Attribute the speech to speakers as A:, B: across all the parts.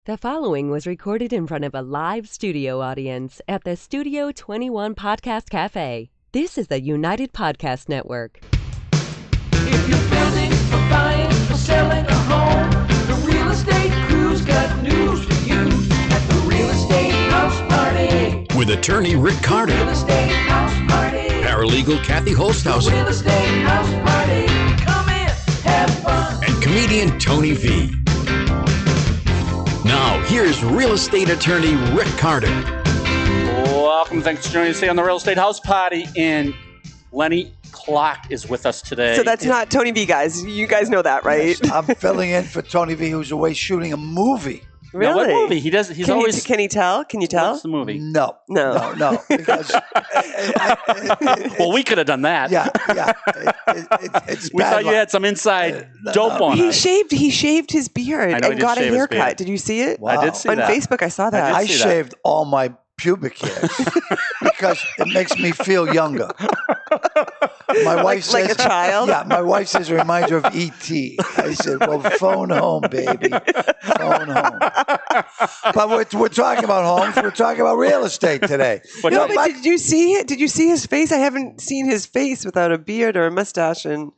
A: The following was recorded in front of a live studio audience at the Studio 21 Podcast Cafe. This is the United Podcast Network.
B: If you're building or buying or selling a home, the Real Estate Crew's got news for you at the Real Estate House Party.
C: With attorney Rick Carter,
B: Real Estate House Party.
C: paralegal Kathy Holtshouser,
B: Real Estate House Party. Come in, have fun.
C: and comedian Tony V. Now, here's real estate attorney Rick Carter.
D: Welcome. Thanks for joining us here on the Real Estate House Party. And Lenny Clarke is with us today.
E: So that's not Tony V, guys. You guys know that, right?
F: Yes, I'm filling in for Tony V, who's away shooting a movie.
E: Really?
D: Now, what movie? He does. He's always.
E: Can he tell? Can you tell?
D: What's the movie?
F: No. Because
D: Well, we could have done that.
F: it's
D: We
F: bad
D: thought you
F: luck.
D: had some inside dope on
E: He
D: us.
E: shaved his beard
D: I know he
E: and
D: did
E: got a
D: shave his
E: haircut.
D: beard.
E: Did you see it?
F: Wow.
D: I did see
E: On
D: that.
E: Facebook, I saw that.
F: I
D: see that.
F: shaved all my pubic hairs because it makes me feel younger. My wife
E: like
F: says,
E: a child?
F: Yeah, my wife says it reminds her of E.T. I said, well, phone home, baby. Phone home. But we're talking about homes. We're talking about real estate today.
D: But
E: No, but did you see it? Did you see his face? I haven't seen his face without a beard or a mustache in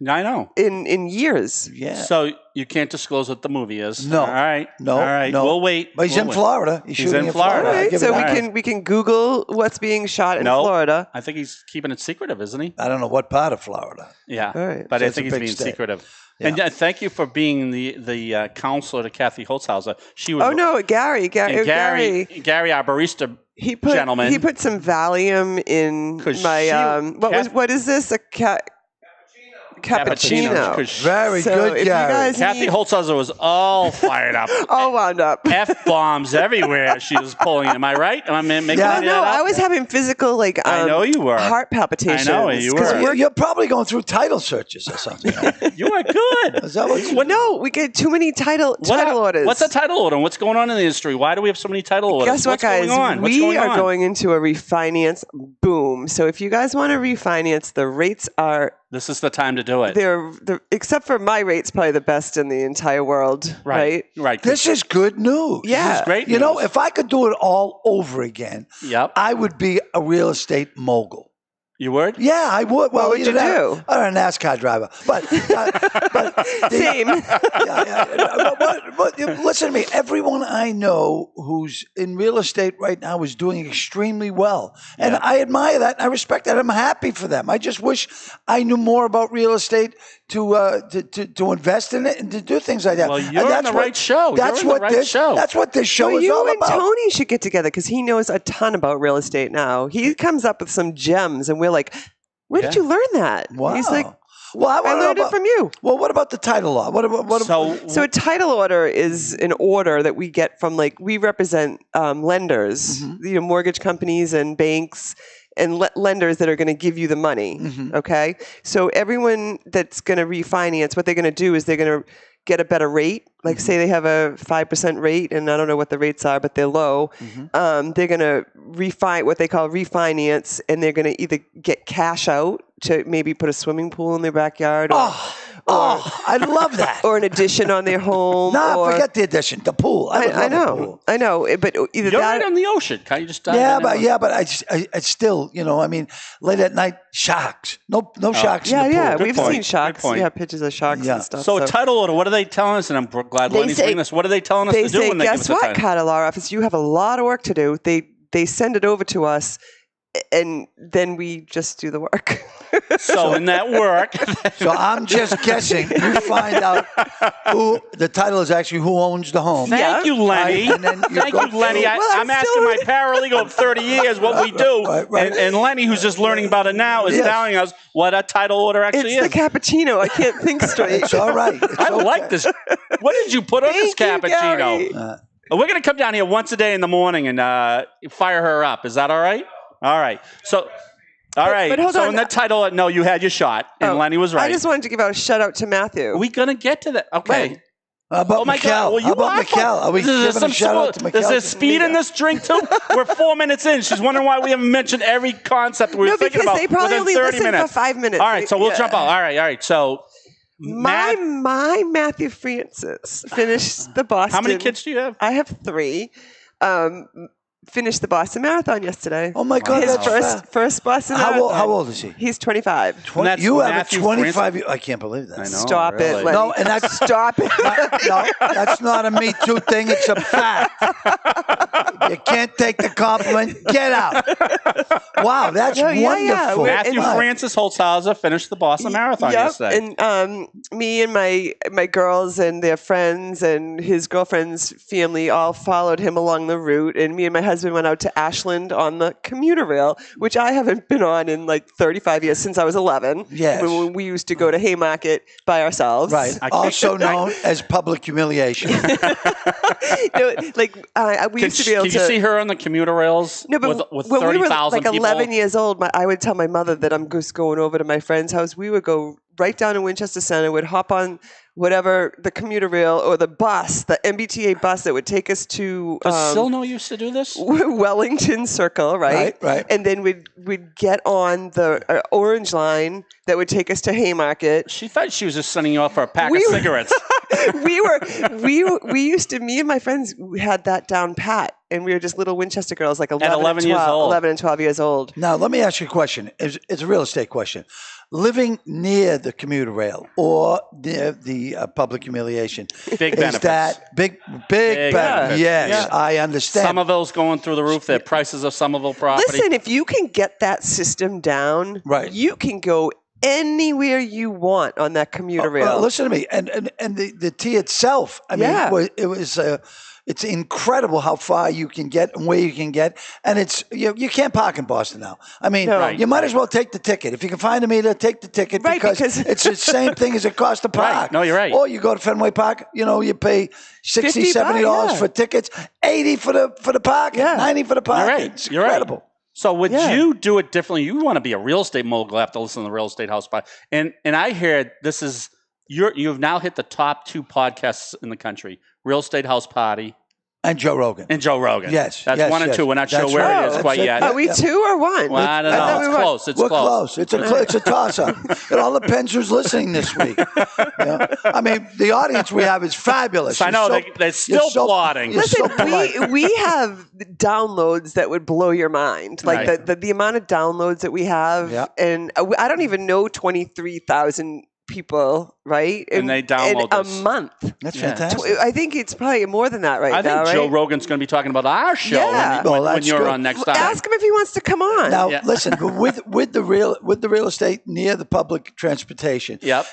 D: I know.
E: years.
F: Yeah.
D: So you can't disclose what the movie is.
F: No.
D: All right.
F: No,
D: All right.
F: no.
D: We'll wait.
F: But he's
D: We'll
F: in
D: wait.
F: Florida. He's shooting
D: in
F: in
D: Florida.
F: Florida.
E: All right,
F: Give
E: so
F: it
E: we
F: a-
E: can Google what's being shot in Florida.
D: I think he's keeping it secretive, isn't he?
F: I don't know what part of Florida.
D: Yeah.
E: All right.
D: But
F: So
D: I
F: it's
D: think
F: a
D: he's
F: big
D: being
F: state.
D: secretive.
F: Yeah.
D: And thank you for being the counselor to Kathy Holtshouser. She was.
E: Oh no, Gary,
D: And Gary, our barista
E: He put
D: gentleman.
E: He put some Valium in
D: 'Cause
E: my
D: she-
E: what is this? A cappuccino.
D: 'Cause
F: Very
E: So
F: good,
E: if you
F: Gary.
E: guys
D: Kathy
E: need-
D: Holtshouser was all fired up.
E: all wound up.
D: F-bombs everywhere she was pulling. Am I right? Am I making
F: Yeah.
D: that
E: No,
D: up?
E: I was having physical
D: I know you were.
E: heart palpitations.
D: I know you were.
E: 'Cause
F: You're probably going through title searches or something.
D: You are good.
F: Is that what you
E: Well, no, we get too many title orders.
D: What's a title order? What's going on in the industry? Why do we have so many title orders?
E: Guess what,
D: What's
E: guys?
D: going on? What's
E: We
D: going
E: are
D: on?
E: going into a refinance boom. So if you guys want to refinance, the rates are
D: This is the time to do it.
E: they're except for my rate's probably the best in the entire world, right?
D: Right.
F: This is good news.
E: Yeah.
D: This is great
F: You know,
D: news.
F: if I could do it all over again,
D: Yep.
F: I would be a real estate mogul.
D: You would?
F: Yeah, I would. Well,
E: What would you do?
F: I'm a NASCAR driver, but
E: Same.
F: But listen to me. Everyone I know who's in real estate right now is doing extremely well, and I admire that. And I respect that. I'm happy for them. I just wish I knew more about real estate to invest in it and to do things like that.
D: Well,
F: And
D: you're on
F: that's
D: the
F: what-
D: right show.
F: That's
D: You're on
F: what
D: the right
F: this
D: show.
F: That's what this show
E: Well,
F: is
E: you
F: all
E: and
F: about.
E: Tony should get together because he knows a ton about real estate now. He comes up with some gems, and we're like, "Where did you learn that?"
F: Wow.
E: He's like,
F: well,
E: "I
F: wanna know
E: learned it
F: about-
E: from you."
F: Well, what about the title law?
E: So a title order is an order that we get from we represent lenders,
F: Mm-hmm.
E: mortgage companies and banks and lenders that are going to give you the money.
F: Mm-hmm.
E: Okay, so everyone that's going to refinance, what they're going to do is they're going to get a better rate. Like say they have a 5% rate, and I don't know what the rates are, but they're low. They're going to what they call refinance, and they're going to either get cash out to maybe put a swimming pool in their backyard,
F: I love that.
E: or an addition on their home.
F: No,
E: or,
F: forget the addition. The pool. I would love the pool.
E: I know, but either
D: You're
E: that.
D: right on the ocean. Can't you just dive
F: Yeah,
D: in
F: but I still, I mean, late at night, sharks. No sharks in the pool.
E: Yeah,
D: Good
E: we've
D: point.
E: seen sharks.
D: Good point.
E: Yeah, pictures of sharks
F: Yeah.
E: and stuff.
D: So a title order, what are they telling us? And I'm glad
E: They
D: Lenny's
E: say-
D: bringing this. What are they telling us
E: they
D: to do
E: say,
D: when they give us
E: guess
D: the
E: what,
D: title?
E: Carter Law Office, you have a lot of work to do. They send it over to us, and then we just do the work.
D: So in that work,
F: So I'm just guessing. You find out who the title is actually who owns the home.
D: thank you, Lenny.
F: Right, and then you
D: Thank
F: go
D: you, Lenny.
F: through-
D: I'm asking my paralegal of 30 years what we do,
F: Right.
D: And Lenny, who's just learning about it now, is
F: Yes.
D: telling us what a title order actually
E: It's
D: is.
E: the cappuccino. I can't think straight.
F: It's all right. It's
D: I
F: okay.
D: like this. What did you put on this
E: Thank you,
D: cappuccino?
E: Gary.
D: We're going to come down here once a day in the morning and fire her up. Is that all right? All right. So, all right.
E: but hold
D: so
E: on.
D: in that title, no, you had your shot, and Lenny was right.
E: I just wanted to give out a shout out to Matthew.
D: Are we going to get to that? Okay.
E: Right.
F: How about
D: Oh my
F: Mikkel?
D: God! Well, you
F: How about
D: are
F: Mikkel? Are we
D: Is there
F: giving
D: some
F: a shout out to
D: sort-
F: Mikkel?
D: Is there speed in this drink too? We're 4 minutes in. She's wondering why we haven't mentioned every concept we were
E: No,
D: thinking
E: because
D: about
E: they probably
D: within
E: only
D: 30
E: listen
D: minutes.
E: for 5 minutes.
D: All right, so we'll jump out. All right. So
E: My Matthew Francis finished the Boston.
D: How many kids do you have?
E: I have 3. Finished the Boston Marathon yesterday.
F: Oh my God,
E: His
F: that's
E: first Boston Marathon.
F: How old is he?
E: He's 25.
D: And that's
F: You have a
D: Matthew
F: 25. I can't believe that.
D: I know.
E: Stop
D: really.
E: it, Lenny.
F: No, and that's
E: Stop it.
F: no, that's not a Me Too thing. It's a fact. You can't take the compliment. Get out. Wow, that's
E: Yeah, yeah.
F: wonderful.
E: We're-
D: Matthew
E: and-
D: Francis Holtshouser finished the Boston Marathon yesterday.
E: And me and my girls and their friends and his girlfriend's family all followed him along the route. And me and my husband went out to Ashland on the commuter rail, which I haven't been on in like 35 years, since I was 11.
F: Yes.
E: When we used to go to Haymarket by ourselves.
F: Right. Also known as public humiliation.
E: No, like we used to be able
D: Did
E: to.
D: you see her on the commuter rails
E: No, but
D: with
E: when we were
D: 30,000
E: like
D: people?
E: 11 years old, I would tell my mother that I'm just going over to my friend's house. We would go right down to Winchester Center, would hop on whatever the commuter rail or the bus, the MBTA bus that would take us to
D: Does Silno used to do this?
E: Wellington Circle, right?
F: Right.
E: And then we'd get on the orange line that would take us to Haymarket.
D: She thought she was just sending you off for a pack
E: We
D: of
E: were-
D: cigarettes.
E: we used to, me and my friends had that down pat, and we were just little Winchester girls, like 11
D: 11
E: and
D: years
E: 12,
D: old.
E: 11 and 12 years old.
F: Now, let me ask you a question. It's a real estate question. Living near the commuter rail or near the public humiliation,
D: Big
F: is
D: benefits.
F: that big benefit?
D: benefits.
F: Yes,
D: Yeah.
F: I understand.
D: Somerville's going through the roof. Their prices of Somerville property.
E: Listen, if you can get that system down,
F: Right.
E: you can go anywhere you want on that commuter rail.
F: Listen to me, and the T itself. I mean,
E: Yeah.
F: it was. It's incredible how far you can get and where you can get, and it's you can't park in Boston now. I mean,
E: No. Right,
F: you might as well take the ticket if you can find a meter. Take the ticket
E: Right, because-
F: it's the same thing as it costs to park.
D: Right. No, you're right.
F: Or you go to Fenway Park. You pay $60, $70
E: yeah.
F: for tickets, $80 for the park,
E: Yeah.
F: $90 for the park.
D: You're right.
F: It's
D: You're
F: incredible.
D: right. So would
E: Yeah.
D: you do it differently? You want to be a real estate mogul after listening to the Real Estate House Pod. And I heard this is you've now hit the top 2 podcasts in the country: Real Estate House Party
F: And Joe Rogan.
D: and Joe Rogan.
F: Yes,
D: That's
F: yes,
D: 1 and
F: yes.
D: 2. We're not sure
F: That's
D: where
F: right.
D: it is
F: That's
D: quite
F: it.
D: yet.
E: Are we 2 or 1?
D: Well, I don't
E: thought
D: know.
E: we
D: It's
E: were-
D: close. It's
F: We're
D: close.
F: close. It's a toss-up. It all depends who's listening this week. I mean, the audience we have is fabulous.
D: I know,
F: You're
D: they're still plotting.
F: you're so
E: Listen,
F: polite.
E: we have downloads that would blow your mind. Like
D: Right.
E: the amount of downloads that we have.
F: Yeah.
E: And I don't even know 23,000 people, right?
D: And they download
E: in a
D: this.
E: month.
F: That's
D: Yeah.
F: fantastic.
E: I think it's probably more than that right
D: I
E: now,
D: think Joe
E: right?
D: Rogan's going to be talking about our show
E: Yeah.
D: when,
F: Well,
D: when
F: that's
D: you're
F: good.
D: on next time.
E: Ask him if he wants to come on.
F: Now,
D: Yeah.
F: listen, but with the real estate near the public transportation,
D: Yep.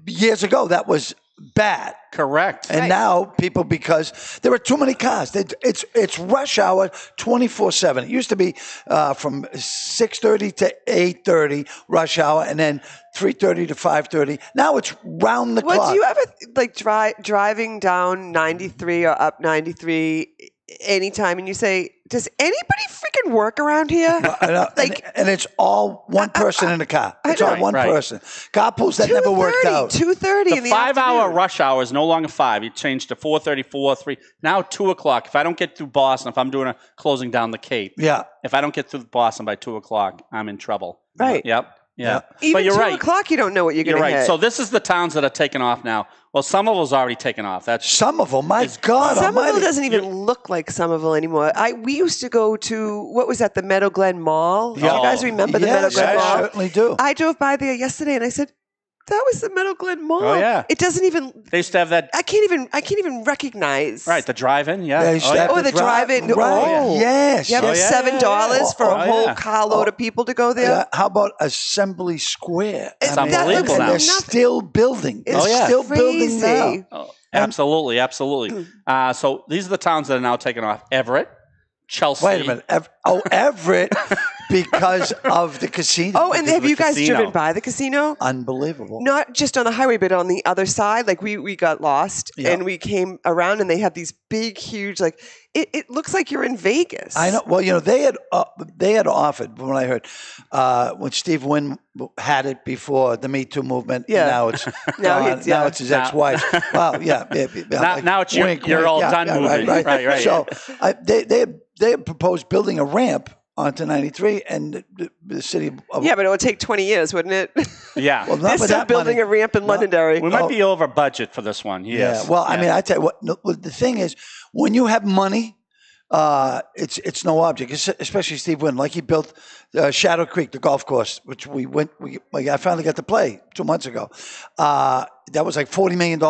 F: years ago that was bad.
D: Correct.
F: And now people, because there are too many cars, it's rush hour 24/7. It used to be from 6:30 to 8:30 rush hour, and then 3:30 to 5:30. Now it's round the
E: Well,
F: clock.
E: do you ever like driving down 93 or up 93 anytime and you say, does anybody freaking work around here?
F: I know,
E: Like-
F: and it's all one person in the car. It's all
D: Right,
F: one
D: right.
F: person. Carpools that never worked out.
E: 2:30 in
D: The
E: the
D: 5-hour
E: afternoon.
D: rush hour is no longer 5. It changed to 4:30, 3. Now 2 o'clock. If I don't get through Boston, if I'm doing a closing down the Cape,
F: Yeah.
D: if I don't get through Boston by 2 o'clock, I'm in trouble.
E: Right.
D: Yep. Yeah.
E: Even
D: But you're
E: 2
D: right.
E: o'clock, you don't know what you're
D: You're
E: going to
D: right.
E: hit.
D: So this is the towns that are taking off now. Well, Somerville's already taken off. That's
F: Some of them, my God
E: Somerville
F: almighty.
E: doesn't even look like Somerville anymore. We used to go to, what was that, the Meadow Glen Mall?
F: Yeah.
E: You guys remember the Meadow
F: Yes,
E: Glen
F: I
E: Mall?
F: certainly do.
E: I drove by there yesterday and I said, that was the Meadow Glen Mall.
D: Oh, yeah.
E: It doesn't even,
D: they used to have that.
E: I can't even recognize.
D: Right, the drive-in. Yeah.
F: They used to have
E: Oh, the drive-in.
F: Right.
E: Oh.
F: Yes.
E: Yeah,
F: yes.
E: but $7 for a
D: Oh,
E: whole
D: yeah.
E: carload of people to go there.
F: Yeah, how about Assembly Square?
D: It's
F: I mean,
D: unbelievable now.
F: They're still building.
E: It's
F: They're still building now.
E: crazy.
D: Oh, absolutely, absolutely. So these are the towns that are now taking off: Everett, Chelsea.
F: Wait a minute. Everett, because of the casino.
E: Oh, and
D: Because
E: have
D: of
E: you
D: the
E: guys
D: casino.
E: driven by the casino?
F: Unbelievable.
E: Not just on the highway, but on the other side. Like we got lost
F: Yeah.
E: and we came around and they have these big, huge, like it looks like you're in Vegas.
F: I know. Well, they had offered, from what I heard, when Steve Wynn had it before the Me Too movement.
E: Yeah.
F: Now it's
E: Now it's- yeah.
F: now it's his ex-wife. Wow. Yeah.
D: Now it's your all done movie.
F: Right.
D: Right.
F: So they had proposed building a ramp onto 93 and the city of
E: Yeah, but it would take 20 years, wouldn't it?
D: Yeah.
F: Well, not
E: They're
F: with
E: still
F: that
E: building
F: money.
E: a ramp in Londonderry.
D: We might be over budget for this one. Yes.
F: Yeah. Well, I
D: Yes.
F: mean, I tell you what. No, the thing is, when you have money, it's no object. Especially Steve Wynn, like he built Shadow Creek, the golf course, which I finally got to play 2 months ago. That was like $40 million.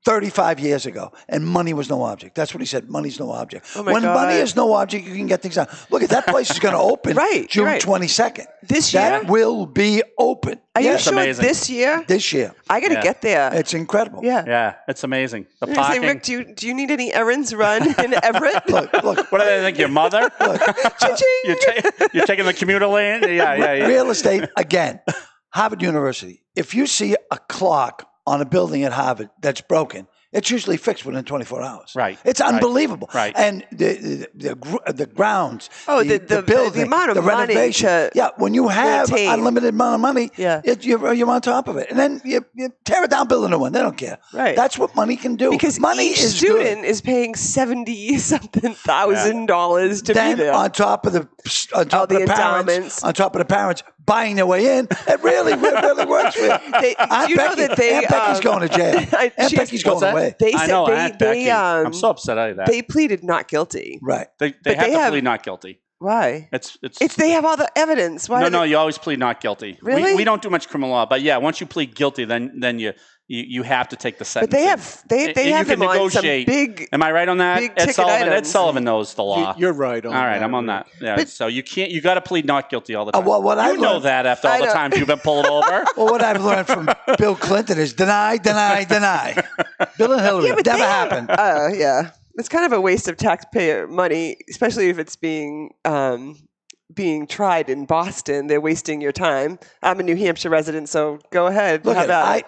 F: 35 years ago, and money was no object. That's what he said. Money's no object.
E: Oh my
F: when
E: God.
F: money is no object, you can get things done. Look, that place is going to open June 22nd.
E: This
F: That
E: year?
F: will be open.
E: Are you
F: Yes.
E: sure
D: amazing.
E: this year?
F: This year.
E: I got to
D: Yeah.
E: get there.
F: It's incredible.
E: Yeah.
D: Yeah, it's amazing. The
E: I'm gonna say,
D: parking.
E: Rick, do you need any errands run in Everett?
F: Look,
D: What do they think? Your mother?
E: Cha-ching!
D: You're taking the commuter lane? Yeah.
F: real estate, again, Harvard University. If you see a clock on a building at Harvard that's broken, it's usually fixed within 24 hours.
D: Right.
F: It's unbelievable.
D: Right.
F: And the grounds,
E: Oh,
F: the
E: the
F: building,
E: amount of
F: the
E: money
F: renovation.
E: to
F: Yeah, when you have
E: maintain.
F: unlimited amount of money,
E: Yeah.
F: you're on top of it. And then you tear it down, build a new one. They don't care.
E: Right.
F: That's what money can do.
E: because
F: money
E: each
F: is
E: student
F: good.
E: is paying $70-something thousand dollars to
F: Then
E: be there.
F: on top of the
E: the
F: parents,
E: endowments.
F: on top of the parents buying their way in, it really works for you.
E: They-
F: Aunt
E: you know
F: Becky-
E: that they,
F: Aunt Becky's going to jail. Aunt
E: she-
F: Becky's
D: What's
F: going
D: that?
F: away.
E: They
D: I
E: said
D: know,
E: they,
D: Aunt
E: they,
D: Becky. I'm so upset at that.
E: they pleaded not guilty.
F: Right.
D: They
E: but
D: have
E: they
D: to
E: have-
D: plead not guilty.
E: Why?
D: It's
E: They have all the evidence. Why?
D: no, you always plead not guilty.
E: Really?
D: We don't do much criminal law, but yeah, once you plead guilty, then you have to take the sentence.
E: But they have they have them on some big.
D: Am I right on that?
E: big
D: Ed
E: ticket
D: Sullivan. Ed
E: items.
D: Sullivan knows the law.
G: You're right.
D: all right, I'm on that. Yeah. So you can't. You got to plead not guilty all the time.
F: well, what I
D: you know
F: learned-
D: that after all
E: I
D: the
E: know.
D: times you've been pulled over.
F: Well, what I've learned from Bill Clinton is deny. Bill and Hillary,
E: Yeah, but
F: never
E: they have-
F: happened.
E: Yeah, it's kind of a waste of taxpayer money, especially if it's being tried in Boston. They're wasting your time. I'm a New Hampshire resident, so go ahead.
F: Look,
E: How about it?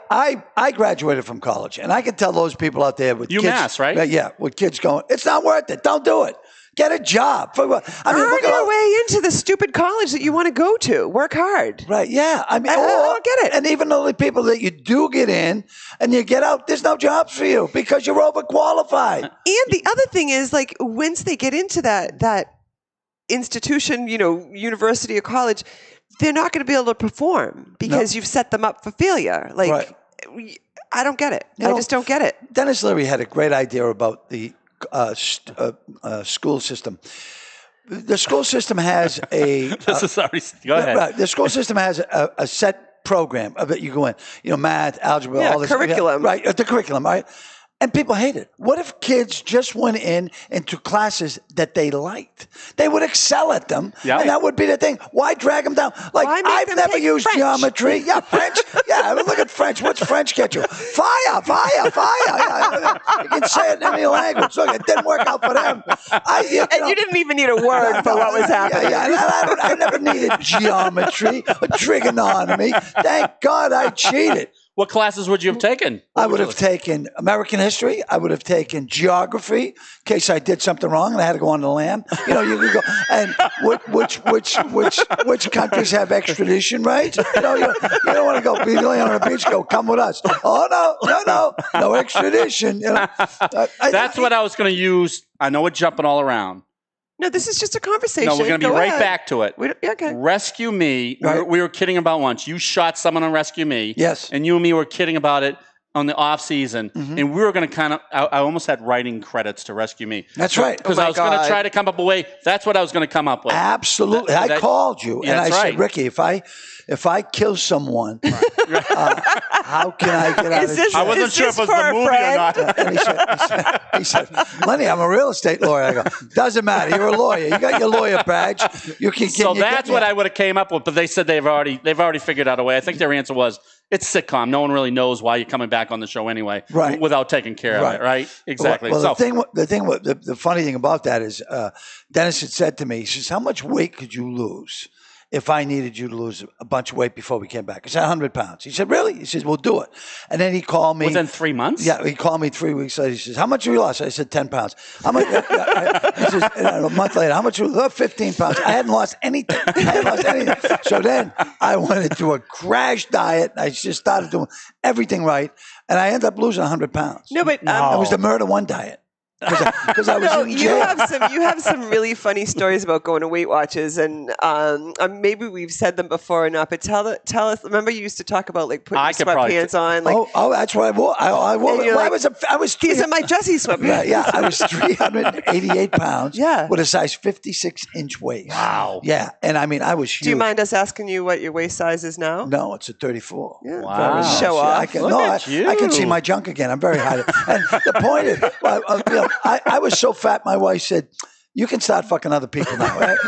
F: I graduated from college, and I can tell those people out there with
D: UMass,
F: kids,
D: right?
F: Yeah, with kids going, it's not worth it. Don't do it. Get a job. For what? I mean,
E: Earn
F: look at
E: your
F: all-
E: way into the stupid college that you want to go to. Work hard.
F: Right, yeah. I mean,
E: I don't get it.
F: And even though the people that you do get in and you get out, there's no jobs for you because you're overqualified.
E: And the other thing is, like, once they get into that institution, university or college, they're not going to be able to perform because you've set them up for failure. Like, I don't get it. I just don't get it.
F: Dennis Leary had a great idea about the school system. The school system has a
D: This is already. Go ahead.
F: right. The school system has a set program of it. You go in, math, algebra,
E: Yeah,
F: all this
E: curriculum.
F: right? The curriculum, right? And people hate it. What if kids just went into classes that they liked? They would excel at them,
D: Yeah.
F: and that would be the thing. Why drag them down? Like,
E: Why make
F: I've
E: them
F: never
E: take
F: used
E: French?
F: geometry. Yeah, French. Yeah, I mean, look at French. What's French get you? Fire. Yeah, you can say it in any language. Look, it didn't work out for them.
E: And you didn't even need a word for what was happening.
F: Yeah. I never needed geometry or trigonometry. Thank God I cheated.
D: What classes would you have taken?
F: I would have taken American history. I would have taken geography in case I did something wrong and I had to go on the lam. You could go. And which countries have extradition rights? You don't want to go be laying on a beach. Go, come with us. Oh no extradition.
D: That's what I was going to use. I know we're jumping all around.
E: No, this is just a conversation.
D: No, we're going to be
E: Go
D: right
E: ahead.
D: back to it.
E: Okay.
D: Rescue Me.
F: Right.
D: We were kidding about once. You shot someone on Rescue Me.
F: Yes.
D: And you and me were kidding about it on the off season.
F: Mm-hmm.
D: And we were going to I almost had writing credits to Rescue Me.
F: That's right.
D: Because
E: Oh my
D: I was going to
E: God.
D: try to come up a way. That's what I was going to come up with.
F: Absolutely. I called you
D: Yeah,
F: and I
D: that's
F: said,
D: right.
F: Ricky, if I kill someone, how can I get out
E: Is
F: of
E: this-
F: jail?
D: I wasn't
E: Is
D: sure
E: this
D: if it was
E: for
D: the
E: a
D: movie
E: friend?
D: or not.
F: And he said, Lenny, I'm a real estate lawyer. I go, doesn't matter. You're a lawyer. You got your lawyer badge. You can get
D: So that's what I would have came up with, but they said they've already figured out a way. I think their answer was it's sitcom. No one really knows why you're coming back on the show anyway,
F: Right.
D: Without taking care of
F: Right.
D: it, right? Exactly.
F: Well,
D: so
F: the funny thing about that is Dennis had said to me, he says, how much weight could you lose if I needed you to lose a bunch of weight before we came back? I said, 100 pounds. He said, really? He says, we'll do it. And then he called me.
D: within 3 months,
F: Yeah, he called me 3 weeks later. He says, how much have you lost? I said, 10 pounds. How much? He says, and a month later, how much? 15 pounds. I hadn't lost anything. So then I went into a crash diet. I just started doing everything right. And I ended up losing 100 pounds.
E: No, but
F: It was the Murder One diet. because I was
E: No,
F: in
E: you
F: jail.
E: have some really funny stories about going to Weight Watchers, and maybe we've said them before or not. But tell us. Remember, you used to talk about like putting
D: I
E: your
D: could probably-
E: sweatpants on. Like,
F: That's what I wore. I wore.
E: And you're
F: Well,
E: like,
F: I was.
E: these are my Jessie sweatpants.
F: Yeah, I was 388 pounds.
E: Yeah.
F: With a size 56-inch waist.
D: Wow.
F: Yeah, and I mean, I was huge.
E: Do you mind us asking you what your waist size is now?
F: No, it's a 34.
E: Yeah.
D: Wow.
F: Very nice.
E: Show off.
F: I can,
D: Look at
F: I can see
D: you.
F: my junk again. I'm very high. And the point is, I was so fat, my wife said, you can start fucking other people now. Right?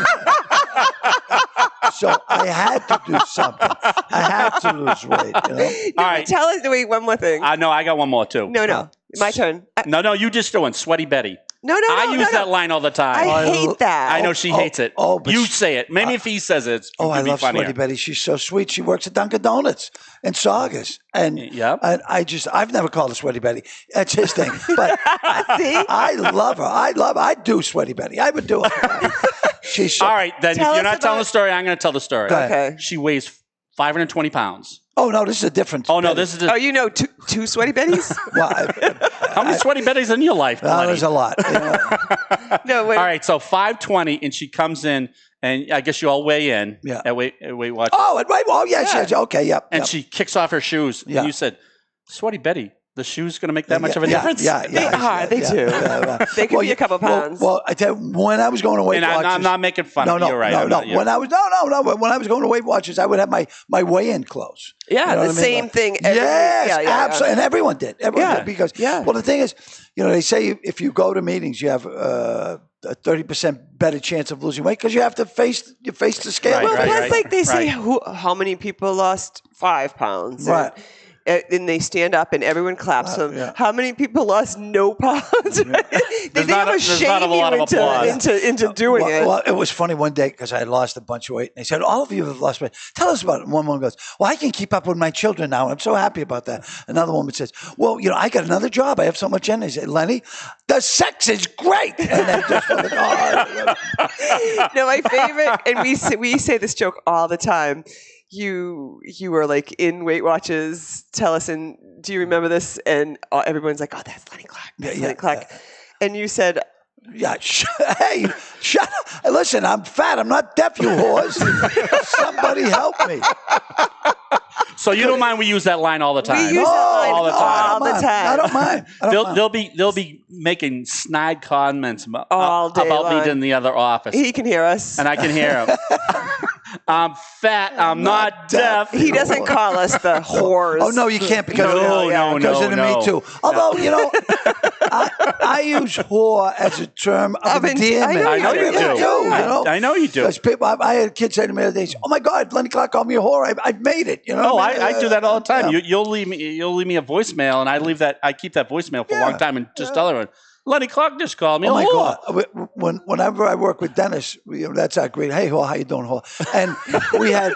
F: So I had to do something. I had to lose weight. You know?
D: All right.
E: Tell us. Wait, one more thing.
D: No, I got one more too.
E: No. My turn.
D: No, you just doing Sweaty Betty.
E: No.
D: I use that line all the time.
E: I hate that.
D: I know she hates it.
F: but
D: you say it. Maybe if he says it,
F: I
D: it'd be
F: love
D: funnier.
F: Sweaty Betty. She's so sweet. She works at Dunkin' Donuts in Saugus. And
D: Yep.
F: I've never called her Sweaty Betty. That's his thing. But
E: See?
F: I love her. I'd do Sweaty Betty. I would do it. She's so,
D: All right, then
E: Tell
D: if you're
E: us
D: not telling
E: about-
D: the story, I'm going to tell the story.
F: Go ahead.
E: Okay.
D: She weighs 520 pounds.
F: Oh, no, this is a different.
D: Oh, no,
F: Betty.
D: this is
E: Oh, you know two Sweaty Betties?
F: Well,
D: how many Sweaty Betties in your life? Lenny?
F: there's a lot. You know?
E: No, wait.
D: All right, so 520, and she comes in, and I guess you all weigh in
F: Yeah.
D: at Weight Watch.
F: Oh, right. Oh, yes. Okay, yep.
D: And
F: yep.
D: she kicks off her shoes,
F: Yeah.
D: and you said, Sweaty Betty, the shoes going to make that much of a
F: Yeah,
D: difference?
F: Yeah,
E: They are. They do. They could be a couple pounds.
F: Well, I tell you, when I was going to Weight
D: And
F: Watchers,
D: I'm not making fun
F: no,
D: of you.
F: no,
D: You're right.
F: no,
D: I'm
F: no.
D: not- yeah.
F: When I was when I was going to Weight Watchers, I would have my weigh-in clothes.
E: Yeah,
F: You know
E: the
F: what I mean?
E: same thing every
F: Yes,
E: week. Yeah.
F: absolutely, and everyone did. Everyone
E: Yeah,
F: did because
E: yeah.
F: well, the thing is, they say if you go to meetings, you have a 30% better chance of losing weight because you have to face the scale.
D: Right,
E: Well,
D: right,
E: plus,
D: right.
E: like they say,
D: Right.
E: how many people lost 5 pounds?
F: Right.
E: And they stand up and everyone claps them.
F: yeah.
E: How many people lost no pounds? They
D: There's not
E: never
D: a- there's
E: shame
D: not a lot
E: you
D: of applause.
E: into doing it.
F: Well, it was funny one day because I had lost a bunch of weight. And they said, all of you have lost weight. Tell us about it. And one woman goes, well, I can keep up with my children now. And I'm so happy about that. Another woman says, well, I got another job. I have so much energy. I said, Lenny, the sex is great. And then just like,
E: No, my favorite, and we say this joke all the time. You were like in Weight Watchers. Tell us, and do you remember this? And everyone's like, "Oh, that's Lenny Clarke. That's Lenny Clarke." And you said,
F: yeah, hey, shut up. Listen, I'm fat. I'm not deaf, you whores. Somebody help me.
D: So you don't mind we use that line all the time?
E: "We use that line
D: all the time.
E: all the time."
F: I don't mind.
D: They'll be making snide comments
E: All day
D: about
E: long.
D: me in the other office,
E: He can hear us.
D: and I can hear him. I'm fat. I'm not deaf.
E: He doesn't call us the whores.
F: Oh, no, you can't because
D: No, no,
F: because of the
D: no.
F: Me Too. Although, I use whore as a term of
E: Of
F: endearment.
D: I know you do. I know you do.
F: Because people, I had kids say to me the other day, "Oh my God, Lenny Clarke called me a whore. I've made it."
D: Oh, I do that all the time.
F: Yeah.
D: You'll leave me a voicemail, and I keep that voicemail for a long time, and just tell everyone, Lenny Clarke just called me.
F: Oh my
D: whore."
F: God! Whenever I work with Dennis, that's our great. Hey, whore, how you doing, whore? And we had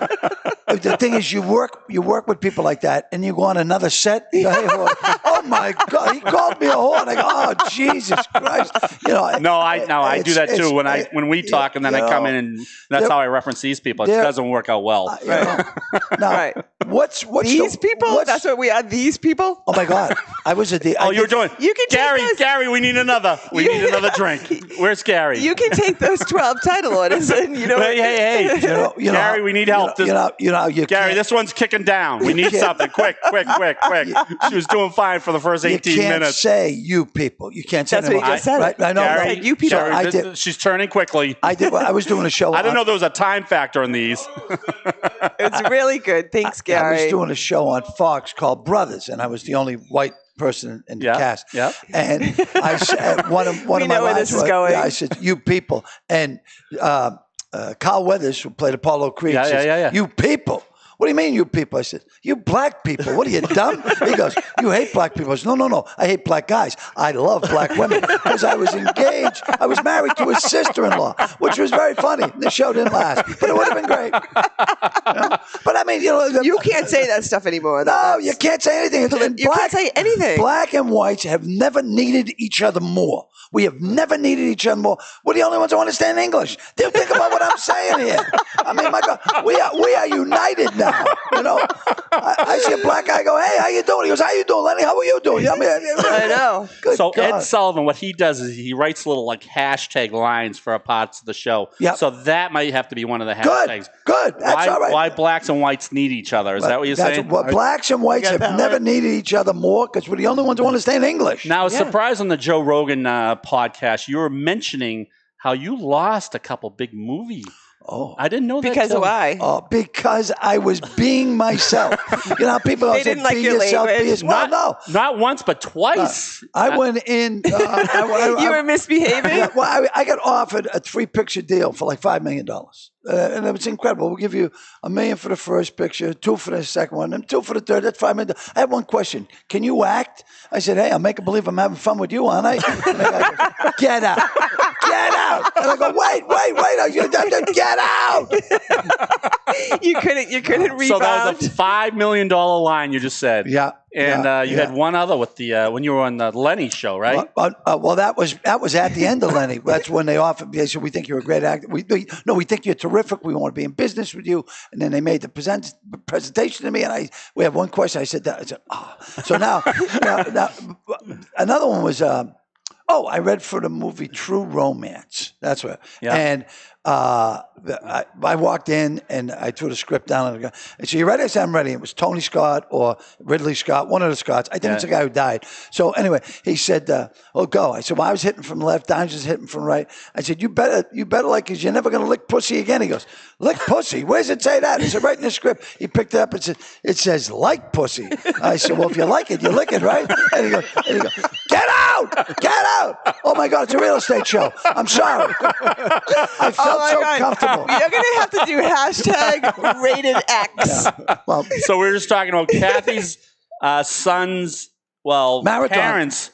F: the thing is, you work with people like that, and you go on another set. You go, hey, whore. Oh my God, he called me a whore. And I go, oh Jesus Christ!
D: No, I do that too when we talk, and then I come in, and that's how I reference these people. It doesn't work out well.
F: Now,
E: Right.
F: what's
E: These people? That's what we are. These people?
F: Oh my God! I was at the.
D: Oh, you're doing.
E: You can take those-
D: Gary, we need another. We need another drink. Where's Gary?
E: You can take those 12 title orders and,
D: Hey. Gary, we need help. Gary, this one's kicking down. We need something. Quick. She was doing fine for the first 18
F: you can't
D: minutes.
F: say you people. You can't say
E: That's what he
F: them.
E: just said.
F: Right? I know.
D: Gary,
E: Like, you people.
D: Gary,
F: I did.
D: She's turning quickly.
F: I was doing a show.
D: I didn't know there was a time factor in these.
E: It's really good. Thanks,
F: I
E: Gary.
F: was doing a show on Fox called Brothers, and I was the only white person in the cast.
D: Yeah.
F: And I said, one of my
E: know where
F: lines
E: this is
F: was,
E: going.
F: I said, "You people," and Carl Weathers, who played Apollo Creed, says,
D: Yeah.
F: "You people." What do you mean, you people? I said, you black people. What are you, dumb? He goes, you hate black people. I said, no. I hate black guys. I love black women because I was engaged. I was married to his sister-in-law, which was very funny. The show didn't last, but it would have been great. But I mean,
E: You can't say that stuff anymore.
F: No, you can't say anything.
E: You can't say anything.
F: Black and whites have never needed each other more. We have never needed each other more. We're the only ones who understand English. Think about what I'm saying here. I mean, my God, we are united now. now. You know, I see a black guy go, hey, how you doing? He goes, how you doing, Lenny? How are you doing?
E: I know.
F: Good
D: So
F: God.
D: Ed Sullivan, what he does is he writes little like hashtag lines for parts of the show.
F: Yep.
D: So that might have to be one of the hashtags.
F: Good. That's all right.
D: Why blacks and whites need each other? Is that what you're saying?
F: Well, blacks and whites have never needed each other more because we're the only ones who understand English.
D: Now, I was surprised on the Joe Rogan podcast, you were mentioning how you lost a couple big movies.
F: Oh,
D: I didn't know that.
E: Because
D: till-
E: why?
F: Oh, because I was being myself. You know how people
E: They
F: say,
E: didn't like
F: be
E: your
F: yourself, be
E: language.
F: yourself. Well, no.
D: Not once, but twice.
F: I went in.
E: You were misbehaving?
F: Yeah, well, I got offered a 3-picture deal for like $5 million. And it was incredible. We'll give you $1 million for the first picture, 2 for the second one, and 2 for the third. That's $5 million. I had one question. Can you act? I said, hey, I'll make a believe I'm having fun with you, aren't I? And the guy goes, get out. Get out. And I go, wait. Get out.
E: You couldn't rebound.
D: So that was a $5 million line you just said.
F: Yeah.
D: And you had one other with the when you were on the Lenny show, right?
F: Well, that was at the end of Lenny. That's when they offered. They said, "We think you're a great actor. We think you're terrific. We want to be in business with you." And then they made the presentation to me, and we have one question. I said, So now, another one was. I read for the movie True Romance. That's what.
D: Yeah.
F: And I walked in and I threw the script down and I said, you ready? I said, I'm ready. It was Tony Scott or Ridley Scott, one of the Scotts. I think it's the guy who died. So anyway, he said, go. I said, well, I was hitting from left. I was just hitting from right. I said, you better like, because you're never going to lick pussy again. He goes, lick pussy? Where does it say that? I said, right in the script. He picked it up and said, it says like pussy. I said, well, if you like it, you lick it, right? And he goes, get out! Get out! Oh my God, it's a real estate show. I'm sorry. I felt so comfortable.
E: You're going to have to do hashtag rated X.
F: Yeah. Well,
D: So we were just talking about Kathy's son's,
F: Marathon.
D: parents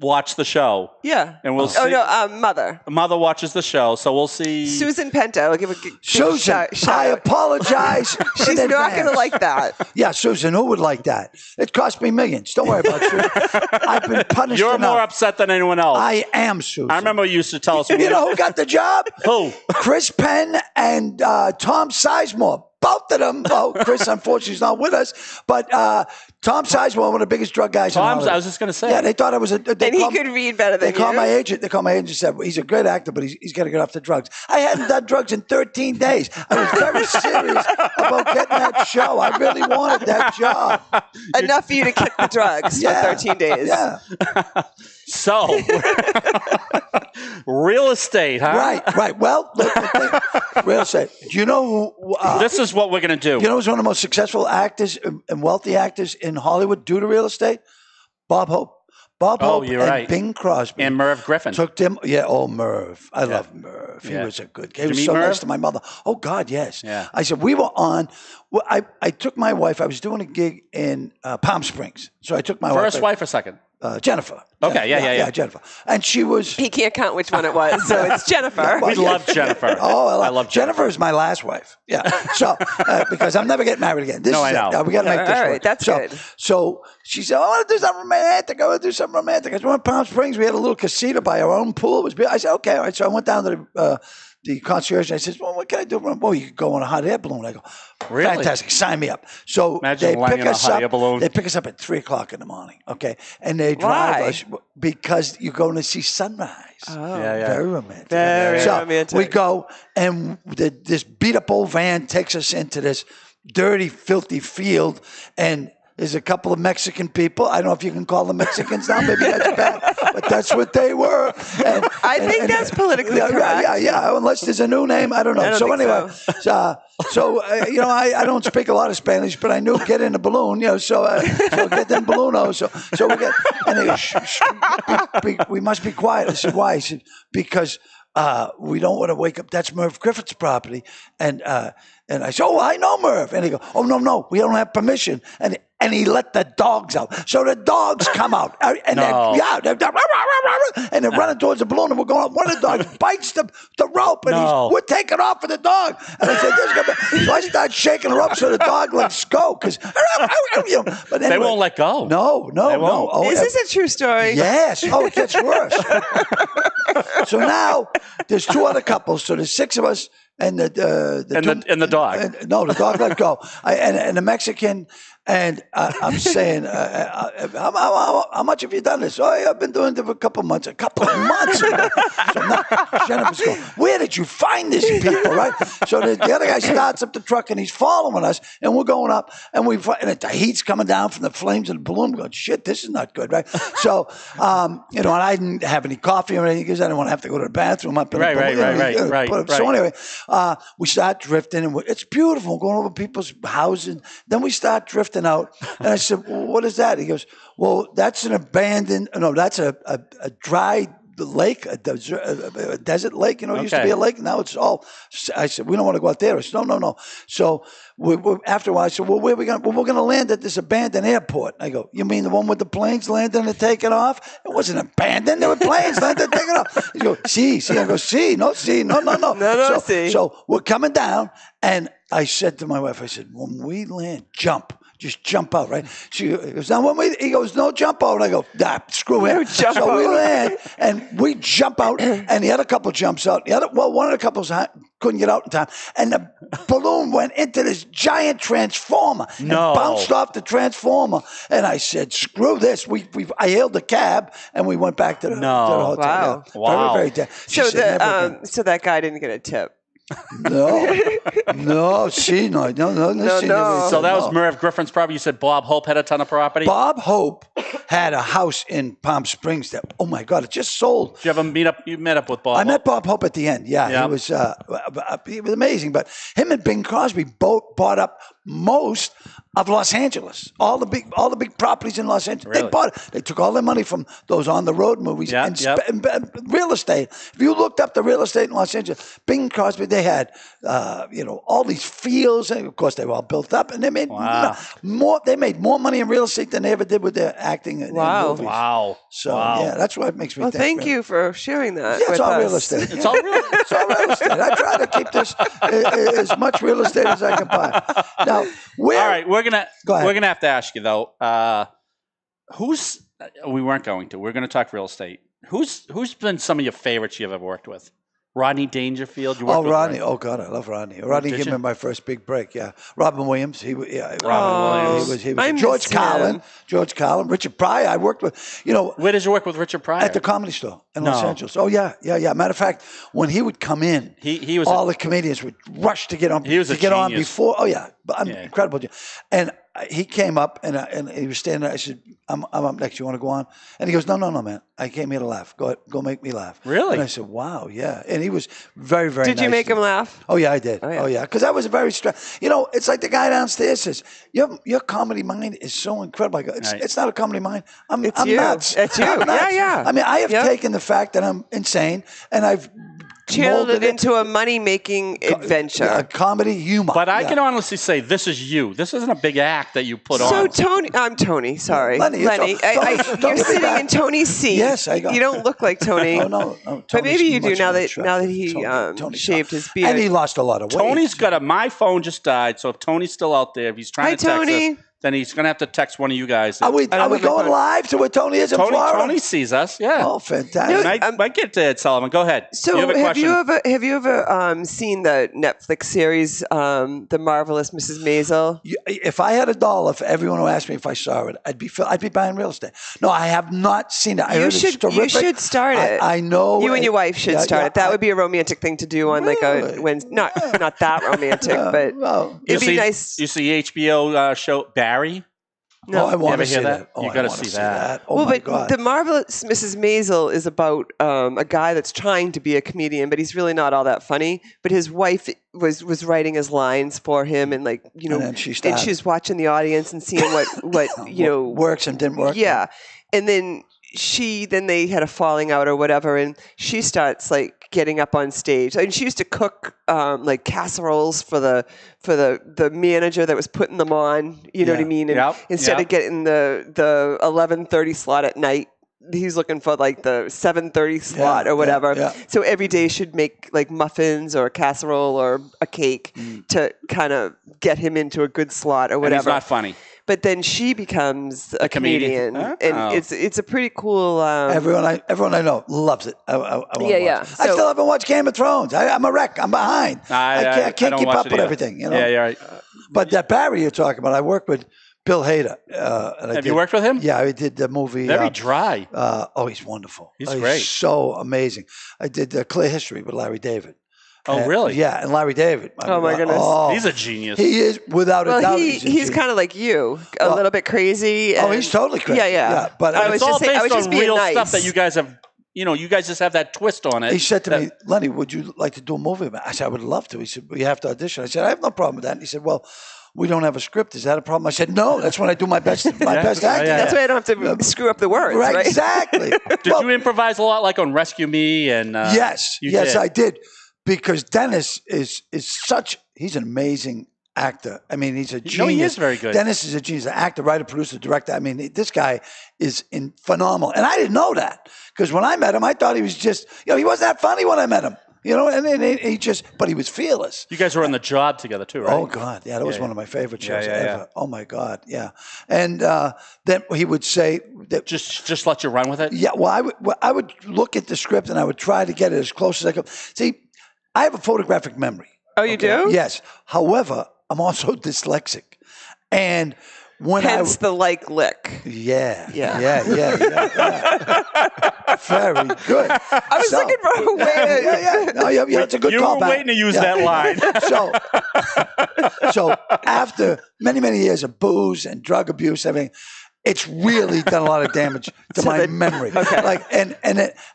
D: watch the show.
E: Yeah.
D: And we'll see.
E: Oh, no, mother.
D: Mother watches the show, so we'll see.
E: Susan Pento. I'll give a
F: Susan,
E: shout
F: I
E: out.
F: apologize.
E: She's not going to like that.
F: Yeah, Susan, who would like that? It cost me millions. Don't worry about Susan. I've been punished
D: You're
F: enough.
D: more upset than anyone else.
F: I am Susan.
D: I remember you used to tell us.
F: You know who got the job?
D: Who?
F: Chris Penn and Tom Sizemore. Both of them. Well, Chris, unfortunately, is not with us. But Tom Sizemore, one of the biggest drug guys in Hollywood.
D: I was just going to say.
F: Yeah, they thought I was a...
E: And he could read better than
F: They called
E: you.
F: my agent. They called my agent and said, he's a great actor, but he's got to get off the drugs. I hadn't done drugs in 13 days. I was very serious about getting that show. I really wanted that job.
E: Enough for you to kick the drugs for 13 days.
F: Yeah.
D: So, real estate, huh?
F: Right. Well, real estate. Do you know who...
D: This is what we're going to do.
F: You know who's one of the most successful actors and wealthy actors in Hollywood due to real estate? Bob Hope. Bob Hope
D: you're
F: and
D: right.
F: Bing Crosby.
D: And Merv Griffin.
F: Took them. Yeah, Merv. I love Merv. He was a good guy. He
D: Did you
F: was
D: meet
F: so
D: Merv?
F: nice to my mother. Oh, God, yes.
D: Yeah.
F: I said, we were on... Well, I took my wife. I was doing a gig in Palm Springs. So I took my
D: First
F: wife.
D: wife or second?
F: Jennifer.
D: Okay, yeah.
F: Jennifer. And she was...
E: He can't count which one it was, so it's Jennifer.
D: We love Jennifer.
F: Oh,
D: I love
F: Jennifer is my last wife. Yeah. So, because I'm never getting married again. This
D: No,
F: is
D: I know.
F: We got to make this
E: All right,
F: work.
E: that's
F: so,
E: good.
F: So she said, I want to do something romantic. I want to do something romantic. I went to Palm Springs. We had a little casita by our own pool. It was beautiful. I said, okay. All right. So I went down to the concierge and I said, well, what can I do? Well, you could go on a hot air balloon. I go,
D: Really?
F: fantastic. Sign me up. So
D: Imagine
F: they
D: landing
F: pick
D: on a
F: us
D: hot
F: up.
D: air balloon.
F: They pick us up at 3:00 in the morning. Okay. And they drive
E: Why?
F: us because you're going to see sunrise.
E: Oh.
D: Yeah.
F: Very romantic.
E: Very
F: so
E: romantic.
F: we go, and this beat up old van takes us into this dirty, filthy field, and there's a couple of Mexican people. I don't know if you can call them Mexicans now. Maybe that's bad, but that's what they were. And,
E: I think that's politically correct.
F: Yeah. Unless there's a new name, I don't know.
E: I don't
F: So
E: think
F: anyway, I don't speak a lot of Spanish, but I knew get in a balloon. So get in balloon. So we get, and they go, shh, we must be quiet. I said, why? He said, because we don't want to wake up. That's Merv Griffith's property. And I said, oh, I know Merv. And he goes, oh, no, we don't have permission. And he let the dogs out. So the dogs come out. And they're running towards the balloon. And we're going up. One of the dogs bites the rope. And we're taking off for the dog. And I said, this is gonna be. So I start shaking her up so the dog lets go. But anyway,
D: They won't let go.
F: No. Oh,
E: Is this a true story?
F: Yes. Oh, it gets worse. So now there's 2 other couples. So there's 6 of us. and the
D: dog.
F: No, the dog let go. And the Mexican, and I'm saying, how much have you done this? Oh, yeah, I've been doing it for a couple of months. A couple of months. So now Jennifer's going, where did you find these people, right? So the other guy starts up the truck, and he's following us, and we're going up, and the heat's coming down from the flames of the balloon. We're going, shit, this is not good, right? So, and I didn't have any coffee or anything because I didn't want to have to go to the bathroom up in the balloon.
D: Right.
F: So anyway, we start drifting, and it's beautiful. We're going over people's houses. Then we start drifting out, and I said, well, what is that? He goes, well, that's that's a dry lake, a desert lake. It used to be a lake. Now it's all. I said, we don't want to go out there. I said, no. So after a while, I said, well, where are we going? Well, we're going to land at this abandoned airport. I go, you mean the one with the planes landing and taking off? It wasn't abandoned. There were planes landing and taking off. He goes, see. I go, see. No. So we're coming down, and I said to my wife, I said, when we land, jump. Just jump out, right? She goes, he goes, no, jump out. And I go, screw him. So we land, and we jump out, and the other couple jumps out. One of the couples couldn't get out in time, and the balloon went into this giant transformer and bounced off the transformer. And I said, screw this. I hailed a cab, and we went back to the hotel.
E: Wow.
F: Yeah.
D: Wow.
F: Very, very
E: So that guy didn't get a tip.
F: No. No.
D: So that was Merv Griffin's property. You said Bob Hope had a ton of property?
F: Bob Hope had a house in Palm Springs that, oh my God, it just sold.
D: Did you ever meet up? You met up with Bob?
F: I met Bob Hope at the end. Yeah. He was amazing. But him and Bing Crosby both bought up most of Los Angeles, all the big properties in Los Angeles.
D: Really?
F: They bought it. They took all their money from those on the road movies and real estate. If you looked up the real estate in Los Angeles, Bing Crosby, they had all these fields, and of course they were all built up, and they made more. They made more money in real estate than they ever did with their acting in movies.
D: Wow.
F: So yeah, that's what makes me.
E: Well,
F: think.
E: thank you for sharing that.
F: Yeah,
E: with
F: it's all
E: us.
F: real estate.
D: It's all real.
F: It's all real estate. I try to keep this as much real estate as I can buy. Now,
D: All right, we're gonna have to ask you though. We weren't going to. We're gonna talk real estate. Who's been some of your favorites you've ever worked with? Rodney Dangerfield. You worked with
F: Rodney. Oh God, I love Rodney. Rodney gave me my first big break. Yeah, Robin Williams.
D: Robin
F: Williams. He was George Carlin. Richard Pryor. I worked with.
D: Where did you work with Richard Pryor?
F: At the Comedy Store in Los Angeles. Oh yeah. Matter of fact, when he would come in,
D: he was
F: all the comedians would rush to get on.
D: He was a
F: get on
D: genius.
F: before. Oh yeah, incredible. And he came up and he was standing there. I said, I'm up next. You want to go on? And he goes, no, man. I came here to laugh. Go make me laugh.
D: Really?
F: And I said, wow, yeah. And he was very, very
E: Did
F: nice
E: you make him laugh?
F: Oh, yeah, I did. Oh, yeah. Because I was very stressed. It's like the guy downstairs says, your comedy mind is so incredible. I go, it's not a comedy mind. I'm nuts.
E: It's you. Yeah.
F: I mean, I have taken the fact that I'm insane, and I've
E: channeled it into a money-making adventure.
F: A comedy humor.
D: But I can honestly say this is you. This isn't a big act that you put on.
E: So Tony, I'm Tony. Sorry, Lenny. You're sitting in Tony's seat.
F: Yes, I got.
E: You don't look like Tony.
F: No.
E: But maybe you do now that he
F: Tony
E: shaved his beard.
F: And he lost a lot of weight.
D: Tony's got my phone just died, so if Tony's still out there, if he's trying to text
E: Tony.
D: us, then he's going to have to text one of you guys.
F: Are we going live to where Tony is in Florida?
D: Tony sees us, yeah.
F: Oh, fantastic.
D: Might get to Ed Sullivan. Go ahead.
E: So have you ever seen the Netflix series, The Marvelous Mrs. Maisel?
F: If I had $1 for everyone who asked me if I saw it, I'd be buying real estate. No, I have not seen it. I heard it's terrific.
E: You should start it.
F: I know.
E: You and your wife should start it. That would be a romantic thing to do on not that romantic, but it'd be nice.
D: You see HBO show Barry?
F: No, I want to see that.
D: You got to see that.
F: Oh my God.
E: The Marvelous Mrs. Maisel is about a guy that's trying to be a comedian, but he's really not all that funny. But his wife was writing his lines for him, and and she's watching the audience and seeing what
F: works and didn't work.
E: Yeah, and then they had a falling out or whatever, and she starts getting up on stage. And she used to cook casseroles for the manager that was putting them on. You know what I mean? And instead of getting the 11:30 slot at night, he's looking for the 7:30 slot or whatever.
F: Yeah.
E: So every day she'd make muffins or a casserole or a cake to kind of get him into a good slot or whatever.
D: And he's not funny.
E: but then she becomes a comedian,
D: Oh.
E: and it's a pretty cool.
F: Everyone I know loves it. I wanna
E: Yeah.
F: watch it. I still haven't watched Game of Thrones. I'm a wreck. I'm behind. I can't
D: don't
F: keep
D: watch
F: up
D: it
F: with
D: either.
F: everything. You know.
D: Yeah, right.
F: But that Barry you're talking about, I worked with Bill Hader.
D: Have you worked with him?
F: Yeah, I did the movie.
D: Very dry.
F: He's wonderful.
D: He's great.
F: So amazing. I did Clear History with Larry David.
D: Oh, really?
F: Yeah, and Larry David.
E: Oh, my goodness.
D: He's a genius.
F: He is, without a doubt.
E: He's kind of like you, a little bit crazy.
F: Oh, he's totally crazy.
E: Yeah.
F: But
E: I was
D: it's all
E: just saying, I was
D: based
E: just
D: on
E: being
D: real
E: nice.
D: stuff that you guys have. You guys just have that twist on it.
F: he said to me, Lenny, would you like to do a movie? I said, I would love to. He said, well, you have to audition. I said, I have no problem with that. And he said, well, we don't have a script. Is that a problem? I said, no, that's when I do my best acting.
E: That's why I don't have to screw up the words, right?
F: Exactly.
D: Did you improvise a lot, like on Rescue Me? And
F: yes,
D: you did.
F: I did. Because Dennis is he's an amazing actor. I mean, he's a genius.
D: No, he is very good.
F: Dennis is a genius, an actor, writer, producer, director. I mean, this guy is phenomenal. And I didn't know that. Because when I met him, I thought he was just, he wasn't that funny when I met him. And but he was fearless.
D: You guys were on The Job together too, right?
F: Oh, God. Yeah, that was one of my favorite shows ever.
D: Yeah.
F: Oh, my God. Yeah. And then he would say that.
D: Just let you run with it?
F: Yeah. Well, I would look at the script and I would try to get it as close as I could. See, I have a photographic memory.
E: Oh, you do?
F: Yes. However, I'm also dyslexic. And when
E: Hence the lick.
F: Yeah.
E: Yeah.
F: Very good.
E: I was looking for a way to...
F: Yeah, it's a good
D: You
F: call
D: were
F: back.
D: waiting to use that line.
F: So after many, many years of booze and drug abuse, everything, it's really done a lot of damage to my memory.
E: Okay.
F: Like, and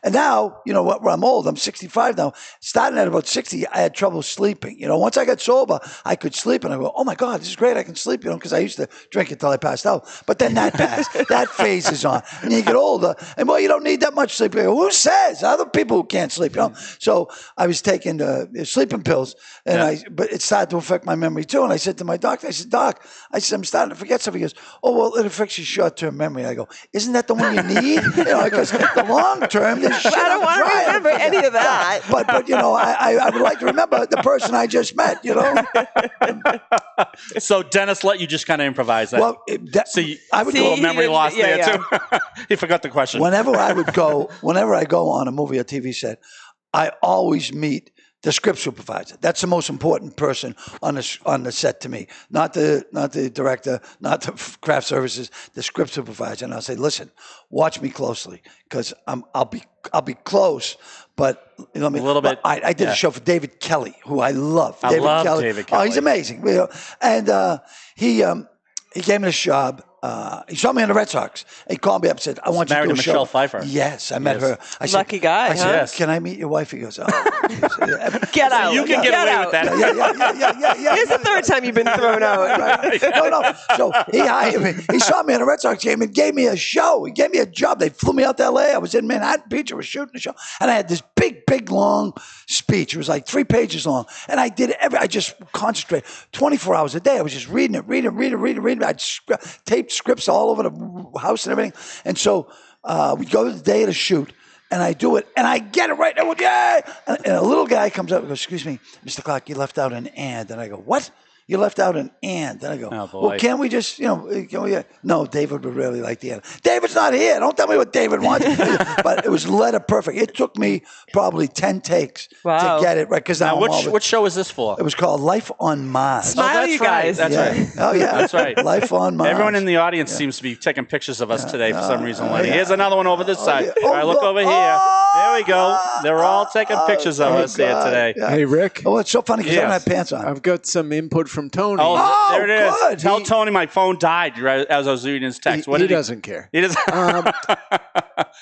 F: now, when I'm old, I'm 65 now. Starting at about 60, I had trouble sleeping. Once I got sober, I could sleep, and I go, oh my God, this is great. I can sleep, because I used to drink until I passed out. But then that passed. That phase is on. And you get older, and you don't need that much sleep. Who says? Other people who can't sleep, So I was taking sleeping pills, but it started to affect my memory too. And I said to my doctor, I said, Doc, I'm starting to forget stuff. He goes, oh, well, it affects your short-term memory. I go, isn't that the one you need? Because the long-term, this shit
E: I don't want to remember any of that.
F: But I would like to remember the person I just met,
D: So Dennis let you just kind of improvise that.
F: Well,
D: I would do a memory loss there too. He forgot the question.
F: Whenever I go on a movie or TV set, I always meet the script supervisor. That's the most important person on the set to me. Not the director, not the craft services, the script supervisor. And I'll say, listen, watch me closely, because I'll be close, but a little bit. I did a show for David Kelly, who I love.
D: I love David Kelly.
F: Oh, he's amazing. And he gave me this job. He saw me on the Red Sox. He called me up and said, I want you to do a show.
D: Michelle Pfeiffer.
F: Yes, I met her. I said,
E: Lucky guy,
F: I said,
D: Yes.
F: can I meet your wife? He goes, oh.
E: Get out.
D: You can get away with that.
F: Yeah.
E: Here's the third time you've been thrown out.
F: Right. No. So he hired me. He saw me on a Red Sox game and gave me a show. He gave me a job. They flew me out to L.A. I was in Manhattan Beach. I was shooting a show. And I had this big, long speech. It was like 3 pages long. And I just concentrated 24 hours a day. I was just reading it. I'd taped scripts all over the house and everything. And so we go to the day of the shoot. And I do it, and I get it right. I went, yay! And a little guy comes up and goes, excuse me, Mr. Clarke, you left out an and. And I go, what? You left out an and. And I go, well, can't we just, no, David would really like the and. David's not here. Don't tell me what David wants. But it was letter perfect. It took me probably 10 takes to get it right.
D: Now, which show is this for?
F: It was called Life on Mars.
E: Smile, you guys.
D: That's right.
F: Oh, yeah.
D: That's right.
F: Life on Mars.
D: Everyone in the audience seems to be taking pictures of us today for some reason, Lenny. Here's another one over this side.
F: yeah.
D: All right, look over here. There we go. They're all taking pictures of us here today.
F: Yeah.
G: Hey, Rick.
F: Oh, it's so funny because I don't have pants on.
G: I've got some input from Tony.
D: Oh, there it is.
F: good.
D: Tell Tony my phone died right as I was reading his text.
G: He doesn't care.
D: He doesn't.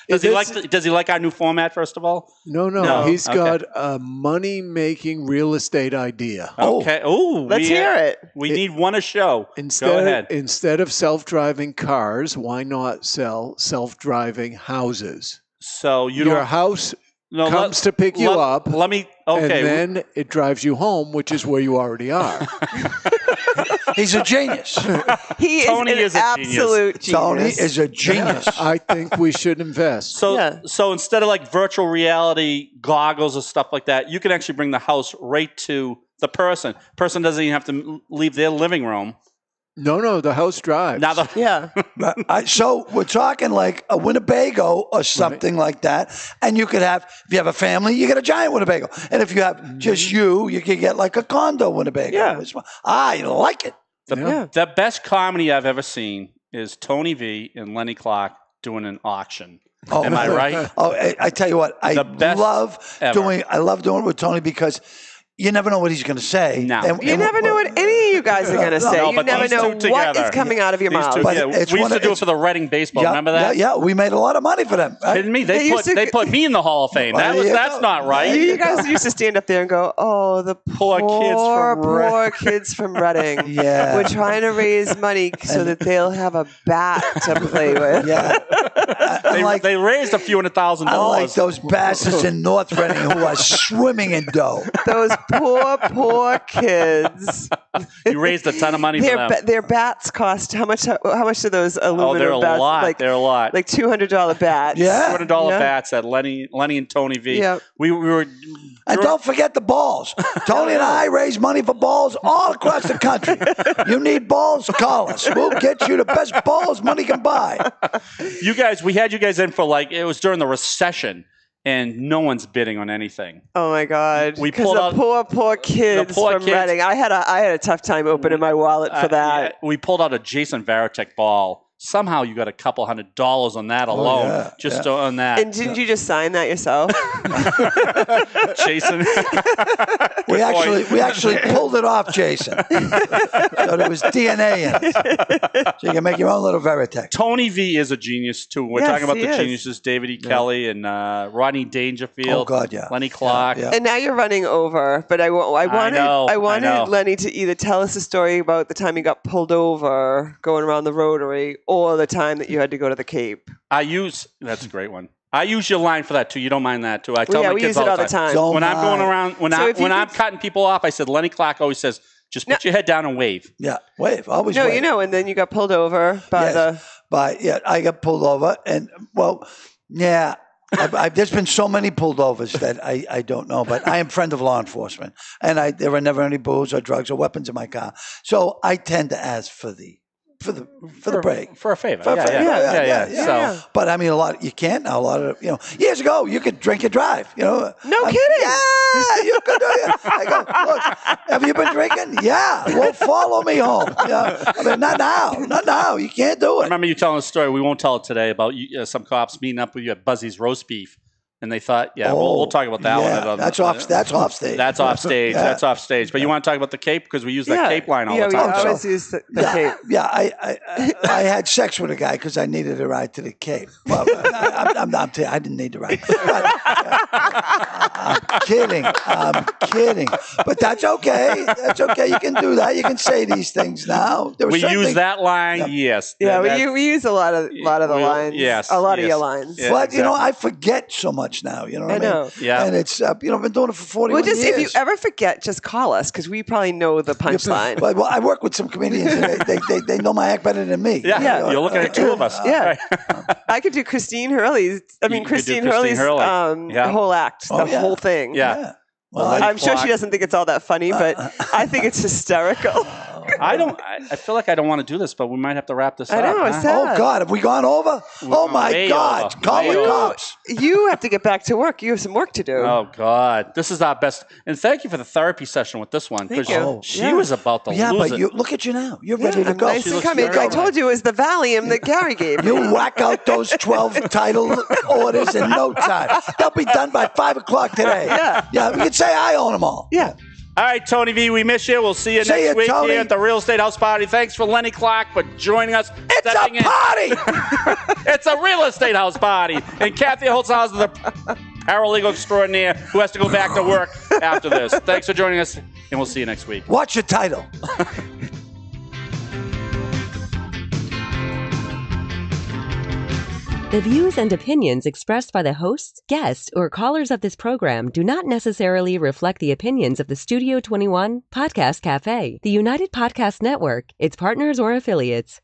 D: Does he like our new format, first of all?
G: No. He's got a money-making real estate idea.
D: Okay. Oh,
E: Let's hear it.
D: We need one a show. Go ahead.
G: Instead of self-driving cars, why not sell self-driving houses?
D: So
G: Your house comes to pick you up.
D: Let me. Okay.
G: And then it drives you home, which is where you already are.
F: He's a genius.
D: Tony is
E: an
D: a
E: absolute genius.
F: Tony is a genius.
G: I think we should invest.
D: So instead of like virtual reality goggles or stuff like that, you can actually bring the house right to the person. Person doesn't even have to leave their living room.
G: No, the house drives.
D: Now the
E: Yeah.
F: So we're talking like a Winnebago or something like that. And you could have, if you have a family, you get a giant Winnebago. And if you have just you could get like a condo Winnebago.
E: Yeah.
F: I like it.
D: the best comedy I've ever seen is Tony V and Lenny Clarke doing an auction.
F: Oh,
D: Am I right?
F: Oh, I tell you what, I
D: The best
F: love
D: ever.
F: doing it with Tony because you never know what he's going to say.
D: No.
E: You never know what any of you guys are going to say.
D: No,
E: You
D: but
E: never
D: these
E: know
D: two
E: what
D: together.
E: is coming out of your
D: These
E: mouth.
D: two,
F: But
D: yeah,
F: it's
D: we
F: one
D: used to
F: of-
D: do it for the Reading baseball.
F: Yeah,
D: Remember that?
F: Yeah, we made a lot of money for them.
D: Kidding me?
E: They used to-
D: They put me in the Hall of Fame.
F: Well, there you
D: That's
F: go.
D: not right.
E: You guys used to stand up there and go, "Oh, the
D: Poor kids from
E: poor kids from Reading.
F: Yeah.
E: We're trying to raise money so that they'll have a bat to play with."
F: Yeah.
D: They raised a few $100,000.
F: I like those bastards in North Reading who are swimming in dough.
E: Those poor kids.
D: You raised a ton of money for them.
E: Their bats cost how much? How much do those aluminum
D: they're a
E: bats?
D: lot. They're a lot.
E: Like $200 bats.
F: Yeah.
D: $200
E: Yeah.
D: bats at Lenny and Tony V.
E: Yeah.
D: We were.
F: And don't forget the balls. Tony and I raise money for balls all across the country. You need balls? Call us. We'll get you the best balls money can buy.
D: You guys, we had you guys in for it was during the recession, and no one's bidding on anything.
E: Oh my God!
D: We
E: Because
D: pulled
E: the
D: out-
E: poor kids
D: poor
E: from
D: kids.
E: Reading. I had a tough time opening my wallet for that.
D: Yeah, we pulled out a Jason Varitek ball. Somehow you got a couple $100 on that alone,
F: yeah,
D: just
F: yeah.
D: on that.
E: And didn't you just sign that yourself?
D: Jason.
F: We actually pulled it off, Jason. So there was DNA in it. So you can make your own little Veritech.
D: Tony V is a genius too. We're
E: Yes,
D: talking about
E: he
D: the
E: is.
D: geniuses: David E. Kelly and Rodney Dangerfield.
F: Oh, God, yeah.
D: Lenny Clarke.
F: Yeah.
E: And now you're running over. But I wanted
D: know.
E: Lenny to either tell us a story about the time you got pulled over going around the Rotary, or the time that you had to go to the Cape.
D: That's a great one. I use your line for that too. You don't mind that too. I tell my
E: we
D: kids
E: use it all the time.
F: Don't
D: When I'm going
F: mind.
D: around, when
E: So if you
D: I'm
E: could-
D: cutting people off, I said Lenny Clarke always says, "Just put your head down and wave."
F: Yeah, wave. Always
E: No,
F: wave.
E: and then you got pulled over by
F: I got pulled over, and there's been so many pulled overs that I don't know, but I am friend of law enforcement, and there were never any booze or drugs or weapons in my car, so I tend to ask for the break.
D: For a favor.
F: For a favor.
D: Yeah. So
F: But I mean, you can't now. A lot of years ago, you could drink and drive.
E: No kidding.
F: Yeah, you could do it. I go, look, have you been drinking? Yeah. Well, follow me home. I mean, not now. You can't do
D: I
F: it.
D: remember you telling a story. We won't tell it today about some cops meeting up with you at Buzzy's roast beef, and they thought, we'll talk about that one.
F: That's off stage.
D: That's off stage.
F: Yeah.
D: That's off stage. But you want to talk about the Cape because we use that Cape line all the
E: we
D: time.
E: always use the Cape.
F: Yeah, I had sex with a guy because I needed a ride to the Cape. Well, I didn't need a ride. But, I'm kidding. But that's okay. That's okay. You can do that. You can say these things now.
D: We use that line, yes.
E: Yeah, we use a lot of the lines.
D: Yes,
E: a lot of
D: yes.
E: your lines.
D: Yeah,
F: But
D: exactly.
F: I forget so much now. You know what I mean?
E: know.
D: Yeah.
F: And it's I've been doing it for 41
E: Well,
F: years.
E: if you ever forget, just call us because we probably know the punchline.
F: Well, I work with some comedians, and they know my act better than me.
D: Yeah, you're looking at two of us.
E: Yeah.
D: Right.
E: I could do Christine Hurley's.
D: You could do
E: Christine
D: Christine
E: Hurley's
D: Hurley. Yeah.
E: whole act, the whole thing.
D: Yeah.
F: Well,
E: I'm sure she doesn't think it's all that funny, but I think it's hysterical.
D: I feel like I don't want to do this, but we might have to wrap this
E: I
D: up.
E: know, it's
D: huh?
E: sad.
F: Oh God, have we gone over? Oh my
D: way
F: God,
D: over.
F: call
D: Way
F: the
D: over.
F: cops.
E: You have to get back to work. You have some work to do.
D: Oh God, this is our best. And thank you for the therapy session with this one
E: Thank
D: because
E: you.
D: she
E: Yeah.
D: was about to
F: Yeah,
D: lose
F: but
D: it.
F: look at you now. You're ready to
E: I'm
F: go.
E: nice
D: She
E: and
D: looks
E: coming.
D: very
E: I told you it was the Valium that Gary gave me.
F: You whack out those 12 title orders in no time. They'll be done by 5 o'clock today.
E: Yeah.
F: We can say I own them all.
E: Yeah.
D: All right, Tony V, we miss you. We'll see you
F: See
D: next
F: you,
D: week
F: Tony.
D: here at the Real Estate House Party. Thanks for Lenny Clarke for joining us.
F: It's
D: stepping
F: a
D: in.
F: party.
D: It's a Real Estate House Party. And Kathy Holtshouser, the paralegal extraordinaire, who has to go back to work after this. Thanks for joining us, and we'll see you next week.
F: Watch your title.
A: The views and opinions expressed by the hosts, guests, or callers of this program do not necessarily reflect the opinions of the Studio 21 Podcast Cafe, the United Podcast Network, its partners, or affiliates.